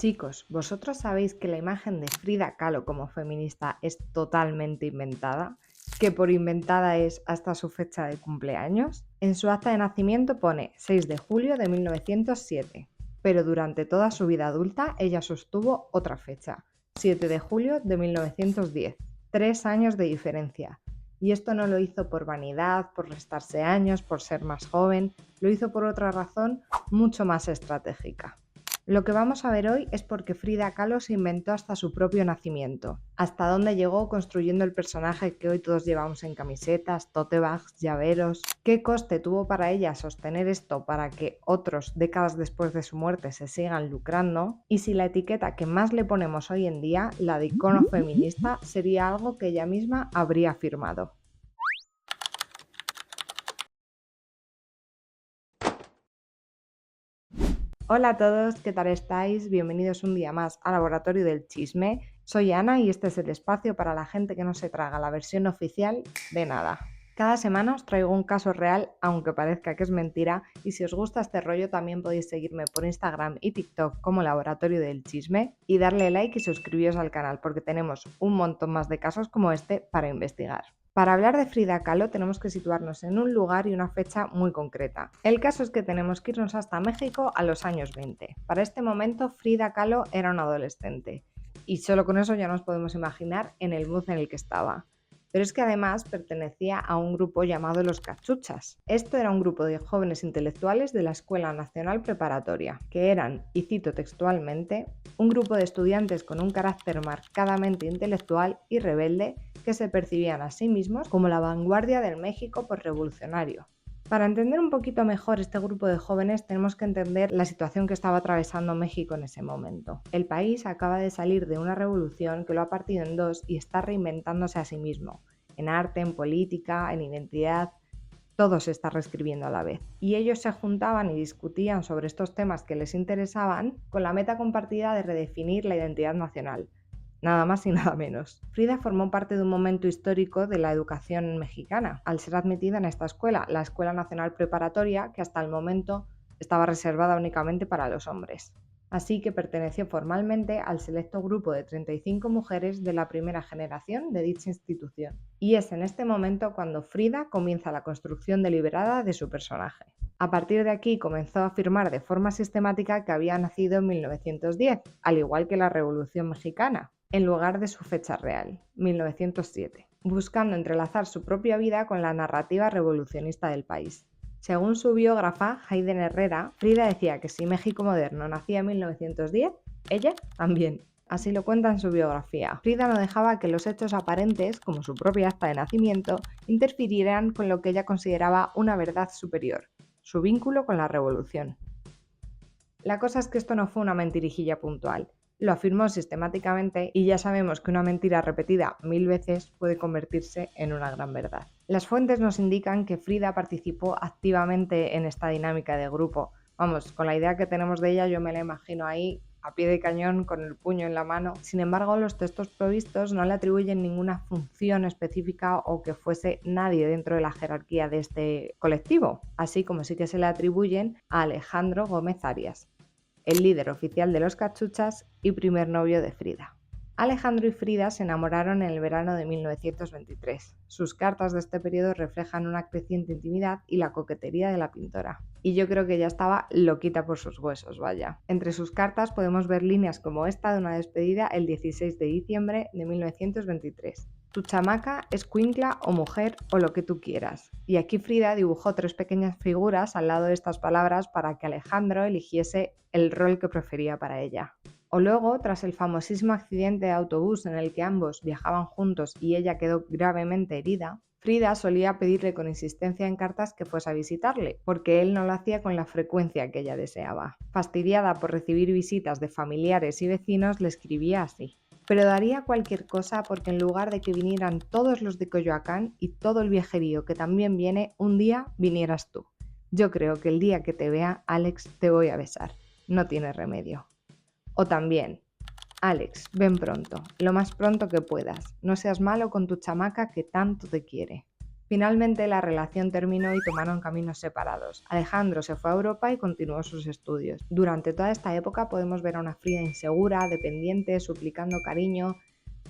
Chicos, ¿vosotros sabéis que la imagen de Frida Kahlo como feminista es totalmente inventada? Que por inventada es hasta su fecha de cumpleaños. En su acta de nacimiento pone 6 de julio de 1907, pero durante toda su vida adulta ella sostuvo otra fecha, 7 de julio de 1910, 3 años de diferencia. Y esto no lo hizo por vanidad, por restarse años, por ser más joven, lo hizo por otra razón mucho más estratégica. Lo que vamos a ver hoy es por qué Frida Kahlo se inventó hasta su propio nacimiento, hasta dónde llegó construyendo el personaje que hoy todos llevamos en camisetas, tote bags, llaveros, qué coste tuvo para ella sostener esto para que otros, décadas después de su muerte, se sigan lucrando, y si la etiqueta que más le ponemos hoy en día, la de icono feminista, sería algo que ella misma habría firmado. Hola a todos, ¿qué tal estáis? Bienvenidos un día más al Laboratorio del Chisme. Soy Ana y este es el espacio para la gente que no se traga la versión oficial de nada. Cada semana os traigo un caso real, aunque parezca que es mentira, y si os gusta este rollo también podéis seguirme por Instagram y TikTok como Laboratorio del Chisme y darle like y suscribiros al canal porque tenemos un montón más de casos como este para investigar. Para hablar de Frida Kahlo tenemos que situarnos en un lugar y una fecha muy concreta. El caso es que tenemos que irnos hasta México a los años 20. Para este momento Frida Kahlo era una adolescente y solo con eso ya nos podemos imaginar en el mood en el que estaba. Pero es que además pertenecía a un grupo llamado Los Cachuchas. Esto era un grupo de jóvenes intelectuales de la Escuela Nacional Preparatoria, que eran, y cito textualmente, un grupo de estudiantes con un carácter marcadamente intelectual y rebelde que se percibían a sí mismos como la vanguardia del México posrevolucionario. Para entender un poquito mejor este grupo de jóvenes tenemos que entender la situación que estaba atravesando México en ese momento. El país acaba de salir de una revolución que lo ha partido en dos y está reinventándose a sí mismo, en arte, en política, en identidad. Todo se está reescribiendo a la vez. Y ellos se juntaban y discutían sobre estos temas que les interesaban con la meta compartida de redefinir la identidad nacional. Nada más y nada menos. Frida formó parte de un momento histórico de la educación mexicana, al ser admitida en esta escuela, la Escuela Nacional Preparatoria, que hasta el momento estaba reservada únicamente para los hombres. Así que perteneció formalmente al selecto grupo de 35 mujeres de la primera generación de dicha institución. Y es en este momento cuando Frida comienza la construcción deliberada de su personaje. A partir de aquí comenzó a afirmar de forma sistemática que había nacido en 1910, al igual que la Revolución Mexicana, en lugar de su fecha real, 1907, buscando entrelazar su propia vida con la narrativa revolucionista del país. Según su biógrafa, Hayden Herrera, Frida decía que si México moderno nacía en 1910, ella también. Así lo cuenta en su biografía. Frida no dejaba que los hechos aparentes, como su propia acta de nacimiento, interfirieran con lo que ella consideraba una verdad superior, su vínculo con la revolución. La cosa es que esto no fue una mentirijilla puntual. Lo afirmó sistemáticamente y ya sabemos que una mentira repetida 1000 veces puede convertirse en una gran verdad. Las fuentes nos indican que Frida participó activamente en esta dinámica de grupo. Vamos, con la idea que tenemos de ella yo me la imagino ahí a pie de cañón con el puño en la mano. Sin embargo, los textos provistos no le atribuyen ninguna función específica o que fuese nadie dentro de la jerarquía de este colectivo, así como sí que se le atribuyen a Alejandro Gómez Arias, el líder oficial de los Cachuchas y primer novio de Frida. Alejandro y Frida se enamoraron en el verano de 1923. Sus cartas de este periodo reflejan una creciente intimidad y la coquetería de la pintora. Y yo creo que ella estaba loquita por sus huesos, vaya. Entre sus cartas podemos ver líneas como esta de una despedida el 16 de diciembre de 1923. Tu chamaca es cuincla o mujer o lo que tú quieras. Y aquí Frida dibujó 3 pequeñas figuras al lado de estas palabras para que Alejandro eligiese el rol que prefería para ella. O luego, tras el famosísimo accidente de autobús en el que ambos viajaban juntos y ella quedó gravemente herida, Frida solía pedirle con insistencia en cartas que fuese a visitarle, porque él no lo hacía con la frecuencia que ella deseaba. Fastidiada por recibir visitas de familiares y vecinos, le escribía así: pero daría cualquier cosa porque en lugar de que vinieran todos los de Coyoacán y todo el viajerío que también viene, un día vinieras tú. Yo creo que el día que te vea, Alex, te voy a besar. No tiene remedio. O también: Alex, ven pronto, lo más pronto que puedas. No seas malo con tu chamaca que tanto te quiere. Finalmente la relación terminó y tomaron caminos separados. Alejandro se fue a Europa y continuó sus estudios. Durante toda esta época podemos ver a una Frida insegura, dependiente, suplicando cariño.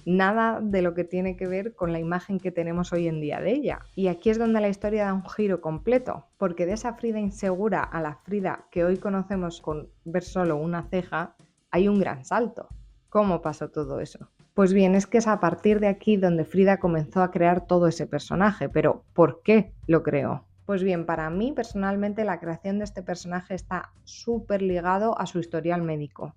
Nada de lo que tiene que ver con la imagen que tenemos hoy en día de ella. Y aquí es donde la historia da un giro completo, porque de esa Frida insegura a la Frida que hoy conocemos con ver solo una ceja, hay un gran salto. ¿Cómo pasó todo eso? Pues bien, es que es a partir de aquí donde Frida comenzó a crear todo ese personaje, pero ¿por qué lo creó? Pues bien, para mí personalmente la creación de este personaje está súper ligado a su historial médico.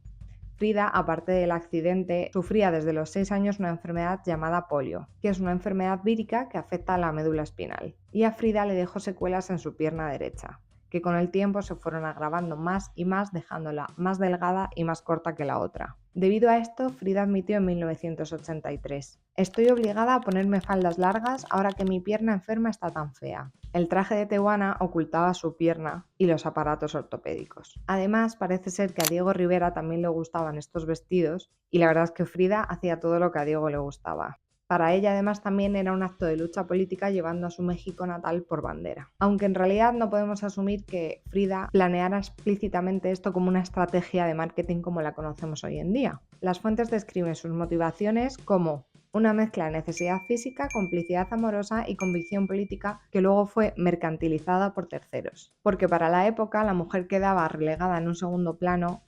Frida, aparte del accidente, sufría desde los 6 años una enfermedad llamada polio, que es una enfermedad vírica que afecta a la médula espinal. Y a Frida le dejó secuelas en su pierna derecha, que con el tiempo se fueron agravando más y más, dejándola más delgada y más corta que la otra. Debido a esto, Frida admitió en 1983: "Estoy obligada a ponerme faldas largas ahora que mi pierna enferma está tan fea". El traje de Tehuana ocultaba su pierna y los aparatos ortopédicos. Además, parece ser que a Diego Rivera también le gustaban estos vestidos y la verdad es que Frida hacía todo lo que a Diego le gustaba. Para ella además también era un acto de lucha política llevando a su México natal por bandera. Aunque en realidad no podemos asumir que Frida planeara explícitamente esto como una estrategia de marketing como la conocemos hoy en día. Las fuentes describen sus motivaciones como una mezcla de necesidad física, complicidad amorosa y convicción política que luego fue mercantilizada por terceros. Porque para la época la mujer quedaba relegada en un segundo plano,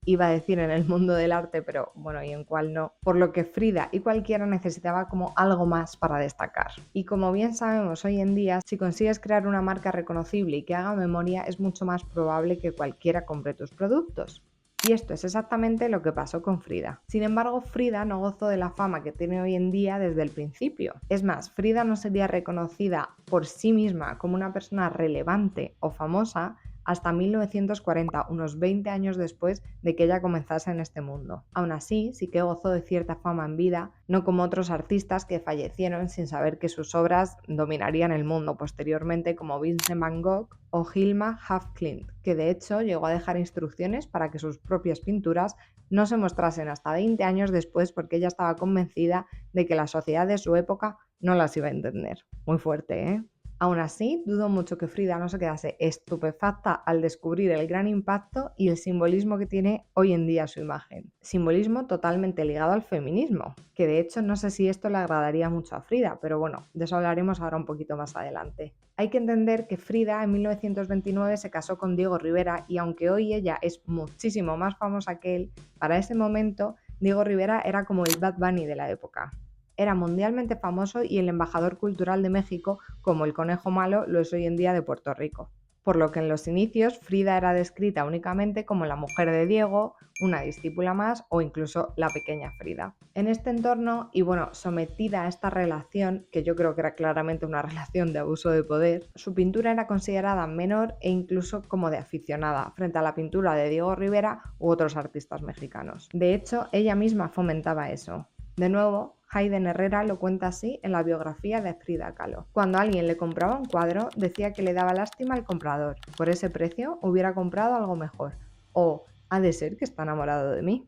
iba a decir en el mundo del arte, pero bueno, y en cuál no, por lo que Frida y cualquiera necesitaba como algo más para destacar. Y como bien sabemos hoy en día, si consigues crear una marca reconocible y que haga memoria, es mucho más probable que cualquiera compre tus productos. Y esto es exactamente lo que pasó con Frida. Sin embargo, Frida no gozó de la fama que tiene hoy en día desde el principio. Es más, Frida no sería reconocida por sí misma como una persona relevante o famosa hasta 1940, unos 20 años después de que ella comenzase en este mundo. Aún así, sí que gozó de cierta fama en vida, no como otros artistas que fallecieron sin saber que sus obras dominarían el mundo posteriormente, como Vincent van Gogh o Hilma af Klint, que de hecho llegó a dejar instrucciones para que sus propias pinturas no se mostrasen hasta 20 años después, porque ella estaba convencida de que la sociedad de su época no las iba a entender. Muy fuerte, ¿eh? Aún así, dudo mucho que Frida no se quedase estupefacta al descubrir el gran impacto y el simbolismo que tiene hoy en día su imagen. Simbolismo totalmente ligado al feminismo, que de hecho no sé si esto le agradaría mucho a Frida, pero bueno, de eso hablaremos ahora un poquito más adelante. Hay que entender que Frida en 1929 se casó con Diego Rivera y aunque hoy ella es muchísimo más famosa que él, para ese momento Diego Rivera era como el Bad Bunny de la época. Era mundialmente famoso y el embajador cultural de México, como el conejo malo lo es hoy en día de Puerto Rico. Por lo que en los inicios Frida era descrita únicamente como la mujer de Diego, una discípula más o incluso la pequeña Frida. En este entorno y sometida a esta relación, que yo creo que era claramente una relación de abuso de poder, su pintura era considerada menor e incluso como de aficionada frente a la pintura de Diego Rivera u otros artistas mexicanos. De hecho, ella misma fomentaba eso. De nuevo, Hayden Herrera lo cuenta así en la biografía de Frida Kahlo. Cuando alguien le compraba un cuadro, decía que le daba lástima al comprador. Por ese precio hubiera comprado algo mejor. O ha de ser que está enamorado de mí.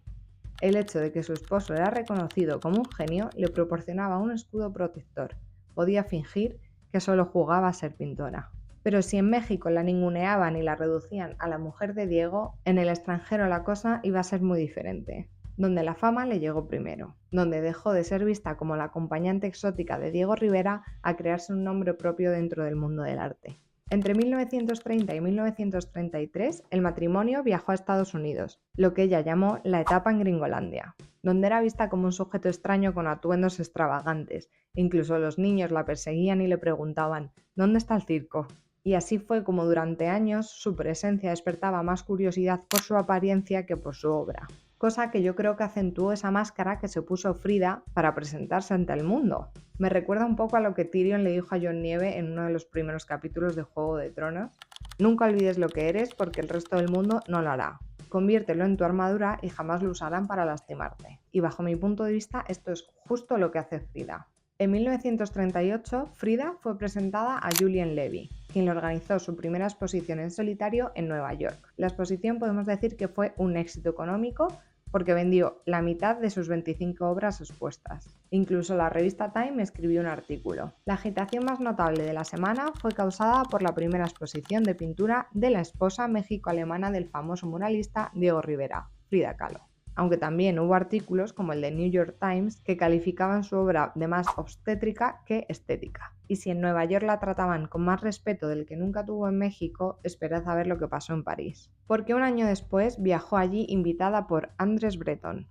El hecho de que su esposo era reconocido como un genio le proporcionaba un escudo protector. Podía fingir que solo jugaba a ser pintora. Pero si en México la ninguneaban y la reducían a la mujer de Diego, en el extranjero la cosa iba a ser muy diferente, donde la fama le llegó primero, donde dejó de ser vista como la acompañante exótica de Diego Rivera a crearse un nombre propio dentro del mundo del arte. Entre 1930 y 1933, el matrimonio viajó a Estados Unidos, lo que ella llamó la etapa en Gringolandia, donde era vista como un sujeto extraño con atuendos extravagantes. Incluso los niños la perseguían y le preguntaban: ¿dónde está el circo? Y así fue como durante años su presencia despertaba más curiosidad por su apariencia que por su obra. Cosa que yo creo que acentuó esa máscara que se puso Frida para presentarse ante el mundo. Me recuerda un poco a lo que Tyrion le dijo a Jon Nieve en uno de los primeros capítulos de Juego de Tronos: nunca olvides lo que eres porque el resto del mundo no lo hará. Conviértelo en tu armadura y jamás lo usarán para lastimarte. Y bajo mi punto de vista esto es justo lo que hace Frida. En 1938, Frida fue presentada a Julian Levy, quien le organizó su primera exposición en solitario en Nueva York. La exposición podemos decir que fue un éxito económico porque vendió la mitad de sus 25 obras expuestas. Incluso la revista Time escribió un artículo. La agitación más notable de la semana fue causada por la primera exposición de pintura de la esposa mexico-alemana del famoso muralista Diego Rivera, Frida Kahlo. Aunque también hubo artículos como el de New York Times que calificaban su obra de más obstétrica que estética. Y si en Nueva York la trataban con más respeto del que nunca tuvo en México, esperad a ver lo que pasó en París. Porque un año después viajó allí invitada por André Breton,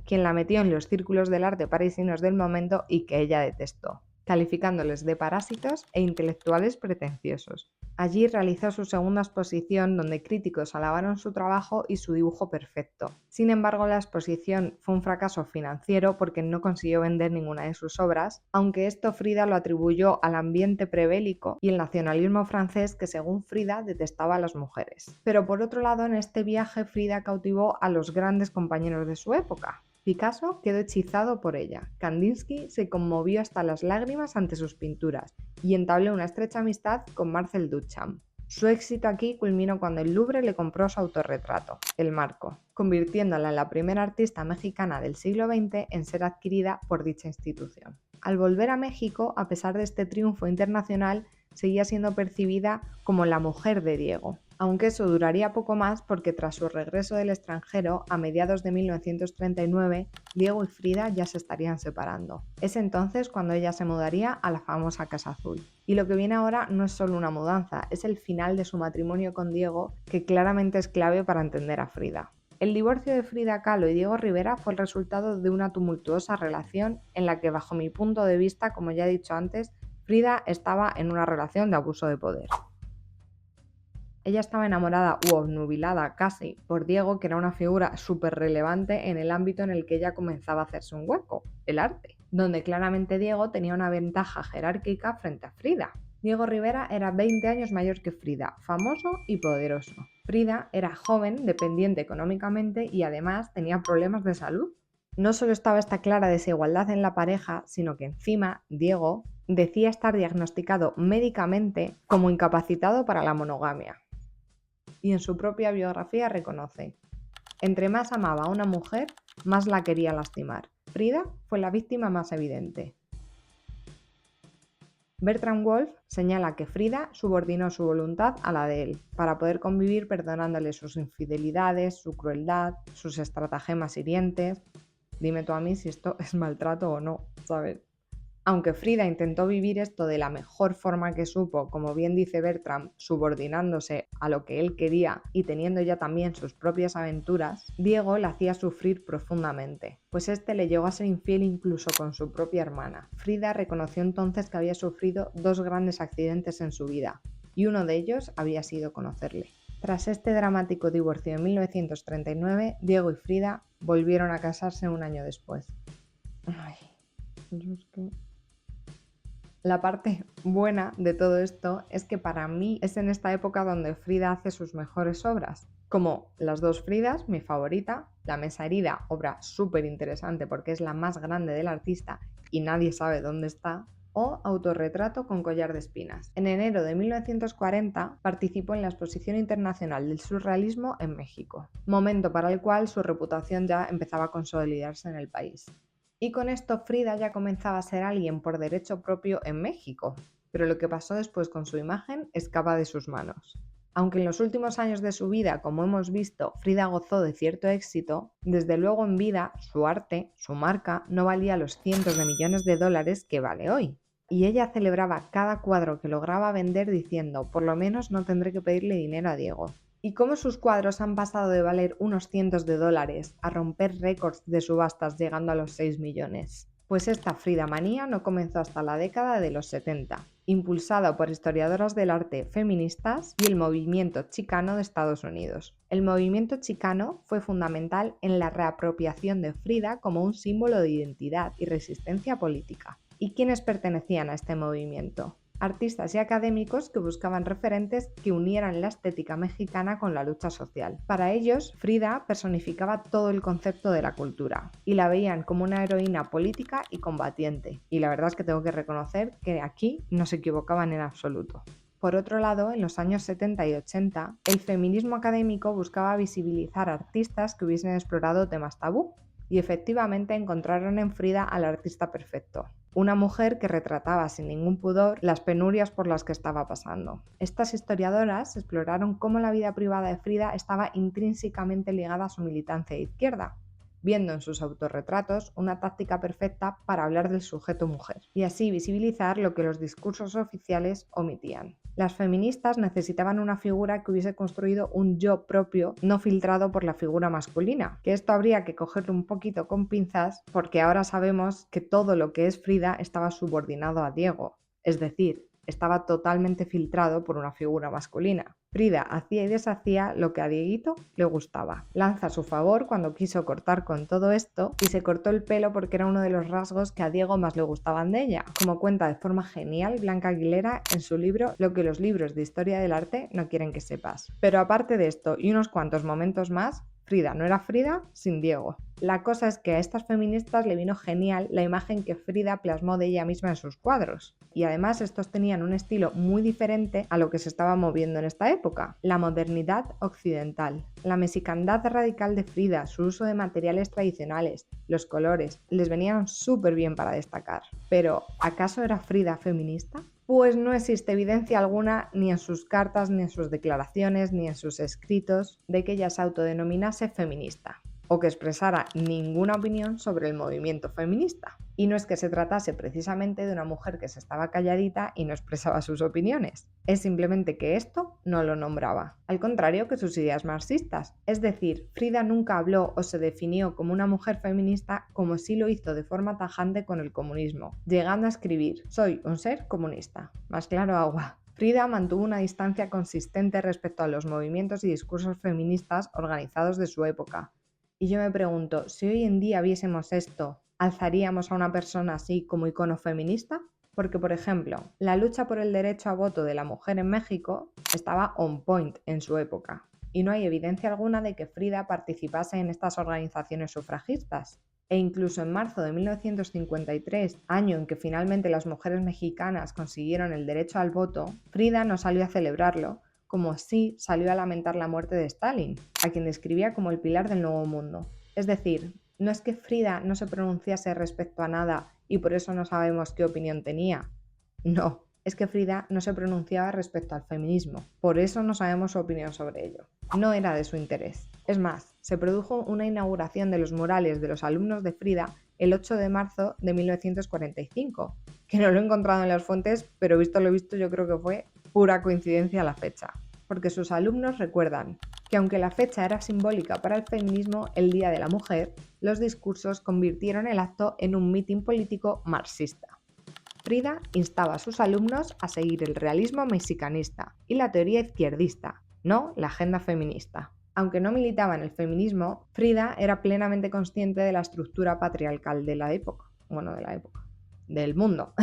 quien la metió en los círculos del arte parisinos del momento y que ella detestó, calificándoles de parásitos e intelectuales pretenciosos. Allí realizó su segunda exposición donde críticos alabaron su trabajo y su dibujo perfecto. Sin embargo, la exposición fue un fracaso financiero porque no consiguió vender ninguna de sus obras, aunque esto Frida lo atribuyó al ambiente prebélico y el nacionalismo francés que según Frida detestaba a las mujeres. Pero por otro lado, en este viaje Frida cautivó a los grandes compañeros de su época. Picasso quedó hechizado por ella, Kandinsky se conmovió hasta las lágrimas ante sus pinturas y entabló una estrecha amistad con Marcel Duchamp. Su éxito aquí culminó cuando el Louvre le compró su autorretrato, El Marco, convirtiéndola en la primera artista mexicana del siglo XX en ser adquirida por dicha institución. Al volver a México, a pesar de este triunfo internacional, seguía siendo percibida como la mujer de Diego, aunque eso duraría poco más porque tras su regreso del extranjero, a mediados de 1939, Diego y Frida ya se estarían separando. Es entonces cuando ella se mudaría a la famosa Casa Azul. Y lo que viene ahora no es solo una mudanza, es el final de su matrimonio con Diego, que claramente es clave para entender a Frida. El divorcio de Frida Kahlo y Diego Rivera fue el resultado de una tumultuosa relación en la que, bajo mi punto de vista, como ya he dicho antes, Frida estaba en una relación de abuso de poder. Ella estaba enamorada u obnubilada casi por Diego, que era una figura súper relevante en el ámbito en el que ella comenzaba a hacerse un hueco, el arte, donde claramente Diego tenía una ventaja jerárquica frente a Frida. Diego Rivera era 20 años mayor que Frida, famoso y poderoso. Frida era joven, dependiente económicamente y además tenía problemas de salud. No solo estaba esta clara desigualdad en la pareja, sino que encima Diego decía estar diagnosticado médicamente como incapacitado para la monogamia. Y en su propia biografía reconoce: entre más amaba a una mujer, más la quería lastimar. Frida fue la víctima más evidente. Bertram Wolf señala que Frida subordinó su voluntad a la de él, para poder convivir perdonándole sus infidelidades, su crueldad, sus estratagemas hirientes. Dime tú a mí si esto es maltrato o no, ¿sabes? Aunque Frida intentó vivir esto de la mejor forma que supo, como bien dice Bertram, subordinándose a lo que él quería y teniendo ya también sus propias aventuras, Diego la hacía sufrir profundamente, pues este le llegó a ser infiel incluso con su propia hermana. Frida reconoció entonces que había sufrido 2 grandes accidentes en su vida, y uno de ellos había sido conocerle. Tras este dramático divorcio en 1939, Diego y Frida volvieron a casarse un año después. La parte buena de todo esto es que para mí es en esta época donde Frida hace sus mejores obras, como Las 2 Fridas, mi favorita, La Mesa Herida, obra súper interesante porque es la más grande del artista y nadie sabe dónde está, o Autorretrato con collar de espinas. En enero de 1940 participó en la Exposición Internacional del Surrealismo en México, momento para el cual su reputación ya empezaba a consolidarse en el país. Y con esto Frida ya comenzaba a ser alguien por derecho propio en México, pero lo que pasó después con su imagen escapa de sus manos. Aunque en los últimos años de su vida, como hemos visto, Frida gozó de cierto éxito, desde luego en vida, su arte, su marca, no valía los cientos de millones de dólares que vale hoy. Y ella celebraba cada cuadro que lograba vender diciendo: por lo menos no tendré que pedirle dinero a Diego. Y cómo sus cuadros han pasado de valer unos cientos de dólares a romper récords de subastas llegando a los 6 millones. Pues esta Frida manía no comenzó hasta la década de los 70, impulsada por historiadoras del arte feministas y el movimiento chicano de Estados Unidos. El movimiento chicano fue fundamental en la reapropiación de Frida como un símbolo de identidad y resistencia política. ¿Y quiénes pertenecían a este movimiento? Artistas y académicos que buscaban referentes que unieran la estética mexicana con la lucha social. Para ellos, Frida personificaba todo el concepto de la cultura y la veían como una heroína política y combatiente. Y la verdad es que tengo que reconocer que aquí no se equivocaban en absoluto. Por otro lado, en los años 70 y 80, el feminismo académico buscaba visibilizar artistas que hubiesen explorado temas tabú, y efectivamente encontraron en Frida al artista perfecto. Una mujer que retrataba sin ningún pudor las penurias por las que estaba pasando. Estas historiadoras exploraron cómo la vida privada de Frida estaba intrínsecamente ligada a su militancia de izquierda, viendo en sus autorretratos una táctica perfecta para hablar del sujeto mujer, y así visibilizar lo que los discursos oficiales omitían. Las feministas necesitaban una figura que hubiese construido un yo propio, no filtrado por la figura masculina, que esto habría que cogerlo un poquito con pinzas, porque ahora sabemos que todo lo que es Frida estaba subordinado a Diego, es decir, estaba totalmente filtrado por una figura masculina. Frida hacía y deshacía lo que a Dieguito le gustaba. Lanza a su favor cuando quiso cortar con todo esto y se cortó el pelo porque era uno de los rasgos que a Diego más le gustaban de ella, como cuenta de forma genial Blanca Aguilera en su libro Lo que los libros de historia del arte no quieren que sepas. Pero aparte de esto y unos cuantos momentos más, Frida no era Frida sin Diego. La cosa es que a estas feministas le vino genial la imagen que Frida plasmó de ella misma en sus cuadros. Y además estos tenían un estilo muy diferente a lo que se estaba moviendo en esta época. La modernidad occidental, la mexicandad radical de Frida, su uso de materiales tradicionales, los colores, les venían súper bien para destacar. Pero, ¿acaso era Frida feminista? Pues no existe evidencia alguna ni en sus cartas, ni en sus declaraciones, ni en sus escritos de que ella se autodenominase feminista o que expresara ninguna opinión sobre el movimiento feminista. Y no es que se tratase precisamente de una mujer que se estaba calladita y no expresaba sus opiniones, es simplemente que esto no lo nombraba, al contrario que sus ideas marxistas. Es decir, Frida nunca habló o se definió como una mujer feminista como sí lo hizo de forma tajante con el comunismo, llegando a escribir: soy un ser comunista. Más claro agua. Frida mantuvo una distancia consistente respecto a los movimientos y discursos feministas organizados de su época. Y yo me pregunto, si hoy en día viésemos esto, ¿alzaríamos a una persona así como icono feminista? Porque, por ejemplo, la lucha por el derecho a voto de la mujer en México estaba on point en su época, y no hay evidencia alguna de que Frida participase en estas organizaciones sufragistas. E incluso en marzo de 1953, año en que finalmente las mujeres mexicanas consiguieron el derecho al voto, Frida no salió a celebrarlo, como sí salió a lamentar la muerte de Stalin, a quien describía como el pilar del nuevo mundo. Es decir, no es que Frida no se pronunciase respecto a nada y por eso no sabemos qué opinión tenía. No, es que Frida no se pronunciaba respecto al feminismo, por eso no sabemos su opinión sobre ello. No era de su interés. Es más, se produjo una inauguración de los murales de los alumnos de Frida el 8 de marzo de 1945, que no lo he encontrado en las fuentes, pero visto lo visto yo creo que fue pura coincidencia la fecha, porque sus alumnos recuerdan que aunque la fecha era simbólica para el feminismo, el Día de la Mujer, los discursos convirtieron el acto en un mitin político marxista. Frida instaba a sus alumnos a seguir el realismo mexicanista y la teoría izquierdista, no la agenda feminista. Aunque no militaba en el feminismo, Frida era plenamente consciente de la estructura patriarcal de la época, del mundo.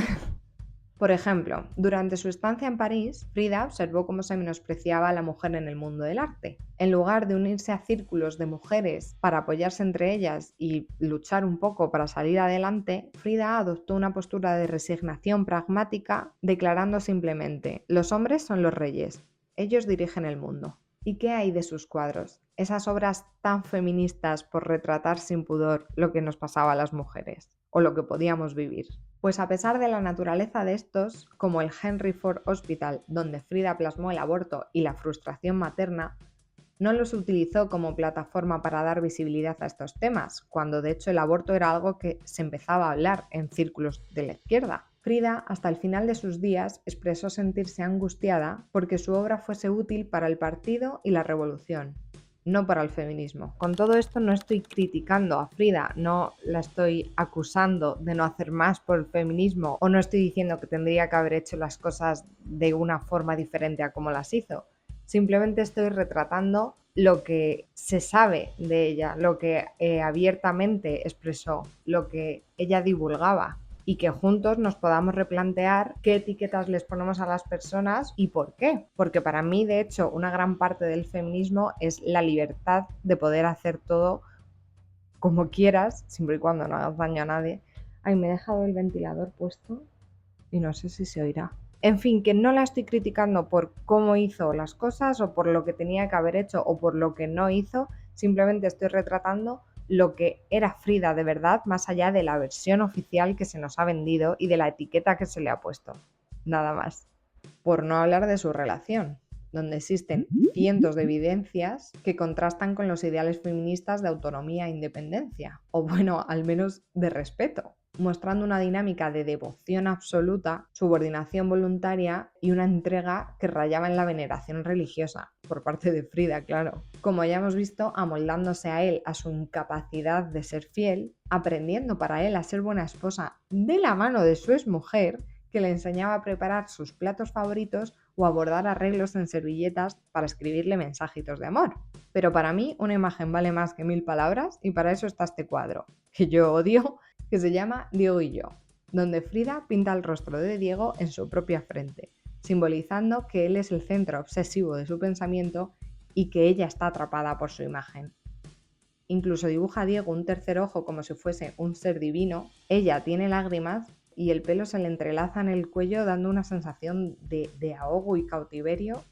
Por ejemplo, durante su estancia en París, Frida observó cómo se menospreciaba a la mujer en el mundo del arte. En lugar de unirse a círculos de mujeres para apoyarse entre ellas y luchar un poco para salir adelante, Frida adoptó una postura de resignación pragmática, declarando simplemente: los hombres son los reyes, ellos dirigen el mundo. ¿Y qué hay de sus cuadros? Esas obras tan feministas por retratar sin pudor lo que nos pasaba a las mujeres, o lo que podíamos vivir. Pues a pesar de la naturaleza de estos, como el Henry Ford Hospital, donde Frida plasmó el aborto y la frustración materna, no los utilizó como plataforma para dar visibilidad a estos temas, cuando de hecho el aborto era algo que se empezaba a hablar en círculos de la izquierda. Frida, hasta el final de sus días, expresó sentirse angustiada porque su obra fuese útil para el partido y la revolución, no para el feminismo. Con todo esto no estoy criticando a Frida, no la estoy acusando de no hacer más por el feminismo o no estoy diciendo que tendría que haber hecho las cosas de una forma diferente a como las hizo. Simplemente estoy retratando lo que se sabe de ella, lo que abiertamente expresó, lo que ella divulgaba, y que juntos nos podamos replantear qué etiquetas les ponemos a las personas y por qué. Porque para mí, de hecho, una gran parte del feminismo es la libertad de poder hacer todo como quieras, siempre y cuando no hagas daño a nadie. Ay, me he dejado el ventilador puesto y no sé si se oirá. En fin, que no la estoy criticando por cómo hizo las cosas o por lo que tenía que haber hecho o por lo que no hizo, simplemente estoy retratando lo que era Frida de verdad, más allá de la versión oficial que se nos ha vendido y de la etiqueta que se le ha puesto. Nada más. Por no hablar de su relación, donde existen cientos de evidencias que contrastan con los ideales feministas de autonomía e independencia, o bueno, al menos de respeto, mostrando una dinámica de devoción absoluta, subordinación voluntaria y una entrega que rayaba en la veneración religiosa, por parte de Frida, claro. Como ya hemos visto, amoldándose a él a su incapacidad de ser fiel, aprendiendo para él a ser buena esposa de la mano de su exmujer, que le enseñaba a preparar sus platos favoritos o a bordar arreglos en servilletas para escribirle mensajitos de amor. Pero para mí una imagen vale más que 1000 palabras y para eso está este cuadro, que yo odio, que se llama Diego y yo, donde Frida pinta el rostro de Diego en su propia frente, simbolizando que él es el centro obsesivo de su pensamiento y que ella está atrapada por su imagen. Incluso dibuja a Diego un tercer ojo como si fuese un ser divino, ella tiene lágrimas y el pelo se le entrelaza en el cuello dando una sensación de ahogo y cautiverio,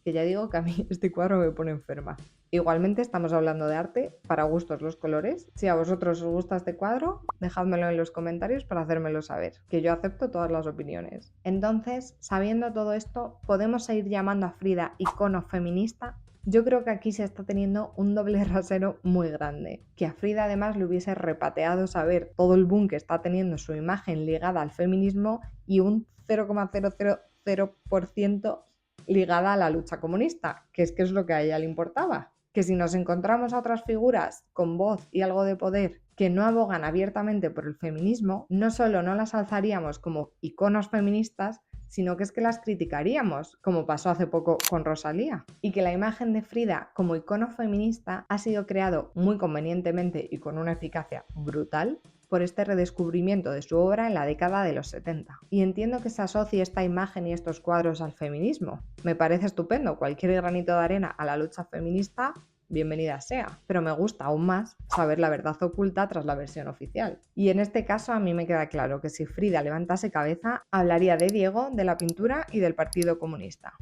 que ya digo que a mí este cuadro me pone enferma. Igualmente estamos hablando de arte, para gustos los colores. Si a vosotros os gusta este cuadro, dejádmelo en los comentarios para hacérmelo saber, que yo acepto todas las opiniones. Entonces, sabiendo todo esto, ¿podemos seguir llamando a Frida icono feminista? Yo creo que aquí se está teniendo un doble rasero muy grande, que a Frida además le hubiese repateado saber todo el boom que está teniendo su imagen ligada al feminismo y un 0,000% ligada a la lucha comunista, que es lo que a ella le importaba. Que si nos encontramos a otras figuras con voz y algo de poder que no abogan abiertamente por el feminismo, no solo no las alzaríamos como iconos feministas, sino que es que las criticaríamos, como pasó hace poco con Rosalía. Y que la imagen de Frida como icono feminista ha sido creado muy convenientemente y con una eficacia brutal por este redescubrimiento de su obra en la década de los 70. Y entiendo que se asocie esta imagen y estos cuadros al feminismo. Me parece estupendo, cualquier granito de arena a la lucha feminista, bienvenida sea, pero me gusta aún más saber la verdad oculta tras la versión oficial. Y en este caso a mí me queda claro que si Frida levantase cabeza, hablaría de Diego, de la pintura y del Partido Comunista.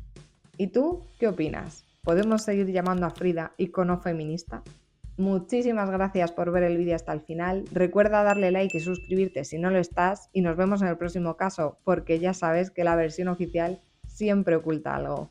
¿Y tú qué opinas? ¿Podemos seguir llamando a Frida icono feminista? Muchísimas gracias por ver el vídeo hasta el final. Recuerda darle like y suscribirte si no lo estás y nos vemos en el próximo caso, porque ya sabes que la versión oficial siempre oculta algo.